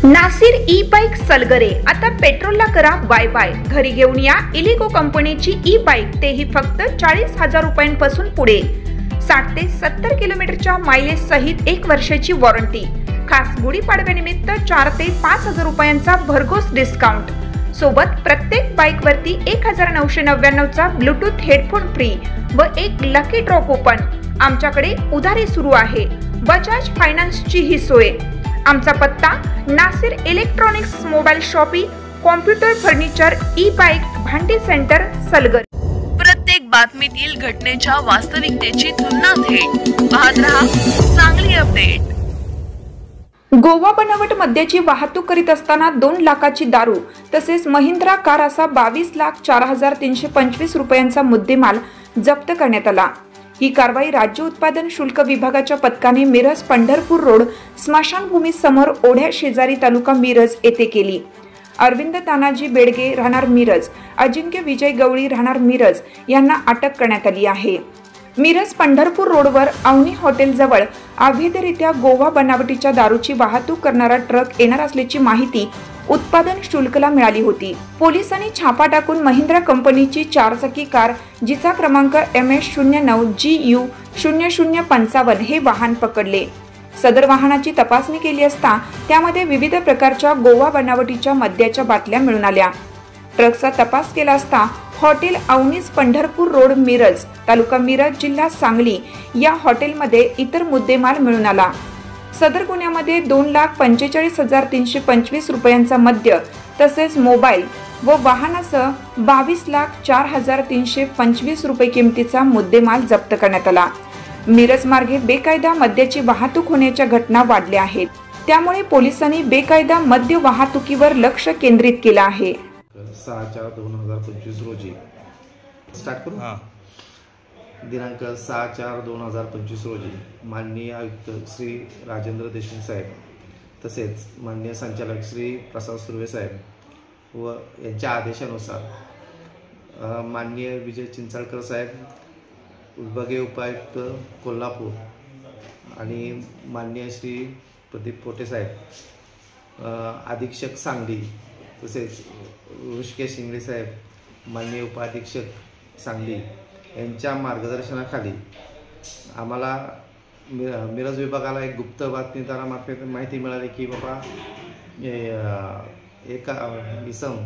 Nasir e bike Salgare, आता पेट्रोलला करा bye bye. घरी घेऊन या इलिगो कंपनीची ई बाईक, तेही फक्त 40,000 रुपयांपासून पुढे। 60 ते 70 किलोमीटरच्या मायलेज सहित 1 वर्षाची वॉरंटी। खास गुढीपाडव्यानिमित्त 4 ते 5,000 रुपयांचा भरघोस डिस्काउंट। सोबत प्रत्येक बाईक वरती 1999 चा ब्लूटूथ हेडफोन फ्री व एक लकी ड्रॉ कूपन। आमच्याकडे उधारी सुरू आहे। बजाज फायनान्सची ही सोय। आमचा पत्ता Nasir electronics, mobile shoppe, computer, furniture, e bike, भांडी सेंटर, सलगर। प्रत्येक बातमीतील घटनेच्या वास्तविकतेची तुलना थेट पाहत रहा चांगली अपडेट। गोवा बनावट मद्याची वाहतूक करीत असताना 2 लाखाची दारू तसेच महिंद्रा कार असा 22,04,325 रुपयांचा मुद्देमाल जप्त करण्यात आला। ही कारवाई राज्य उत्पादन शुल्क विभागाच्या पथकाने मिरज पंढरपूर रोड स्मशानभूमी समोर ओढ्या शेजारी तालुका मिरज येथे केली। अरविंद तानाजी बेडगे राहणार मिरज, अजिंक्य विजय गवळी राहणार मिरज यांना अटक करण्यात आली आहे। मिरज पंढरपूर रोडवर अवनी हॉटेल जवळ अवैधरित्या गोवा बनावटीच्या दारूची वाहतूक करणारा ट्रक येणार असल्याची माहिती उत्पादन शुल्कला मिळाली होती। पोलिसांनी छापा टाकून महिंद्रा कंपनीची 4चाकी कार जिचा क्रमांक MS09GU0055 हे वाहन पकडले। सदर वाहनाची तपासणी केली असता त्यामध्ये विविध प्रकारच्या गोवा बनावटीच्या मद्याच्या बाटल्या मिळून आल्या। ट्रकचा तपास केला असता हॉटेल अवनीज पंढरपूर रोड मिरज, तालुका मिरज, जिल्हा सांगली या हॉटेलमध्ये इतर मुद्देमाल मिळून आला। सदर गुन्ह्यामध्ये 2,45,325 रुपयांचा मद्य तसेच मोबाईल व वाहनासह 22,04,325 रुपये किमतीचा मुद्देमाल जप्त करण्यात आला। मिरज मार्गे बेकायदा मद्याची वाहतूक होण्याच्या घटना वाढल्या आहेत, त्यामुळे पोलिसांनी बेकायदा मद्य वाहतुकीवर लक्ष केंद्रित केलं आहे। 6/4/2025 रोजी स्टार्ट करू। दिनांक 6/4/2025 रोजी माननीय आयुक्त श्री राजेंद्र देशमुख साहेब तसेच माननीय संचालक श्री प्रसाद सुर्वे साहेब व यांच्या आदेशानुसार माननीय विजय चिंचाळकर साहेब, विभागीय उपायुक्त कोल्हापूर आणि माननीय श्री प्रदीप पोटे साहेब, अधीक्षक सांगली तसेच ऋषिकेश शिंगणे साहेब, माननीय उपाधीक्षक सांगली यांच्या मार्गदर्शनाखाली आम्हाला मिरज विभागाला एक गुप्त बातमीदारामार्फत माहिती मिळाली की बाबा एका इसम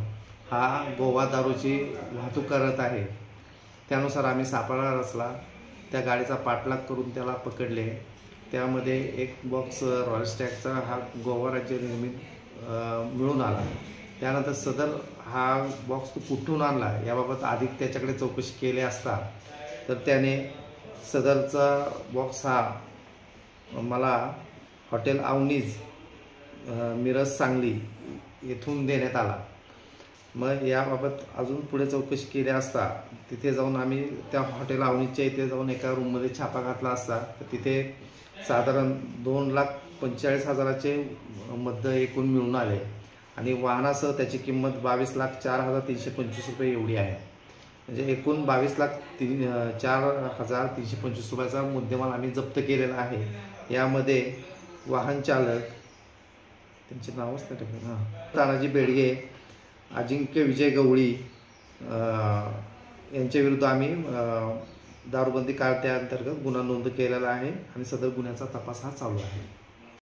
हा गोवा दारूची वाहतूक करत आहे। त्यानुसार आम्ही सापळा रचला, त्या गाडीचा पाठलाग करून त्याला पकडले। त्यामध्ये एक बॉक्स रॉयल स्टॅगचा हा गोवा राज्य निर्मित मिळून आला। त्यानंतर सदर हा बॉक्स तो कुठून आणला याबाबत अधिक त्याच्याकडे चौकशी केली असता तर त्याने सदरचा बॉक्स हा मला हॉटेल अवनीज मिरज सांगली येथून देण्यात आला। मग याबाबत अजून पुढे चौकशी केली असता तिथे जाऊन आम्ही त्या हॉटेल अवनीजच्या इथे जाऊन एका रूममध्ये छापा घातला असता तर तिथे साधारण 2,45,000चे मद्य एकूण मिळून आले आणि वाहनासह त्याची किंमत 22,04,325 रुपये एवढी आहे। म्हणजे एकूण 22,04,325 रुपयाचा मुद्देमाल आम्ही जप्त केलेला आहे। यामध्ये वाहन चालक, त्यांचे नावच नाही, तानाजी बेडगे, अजिंक्य विजय गवळी यांच्या विरुद्ध आम्ही दारूबंदी कायद्याअंतर्गत गुन्हा नोंद केलेला आहे आणि सदर गुन्ह्याचा तपास हा चालू आहे।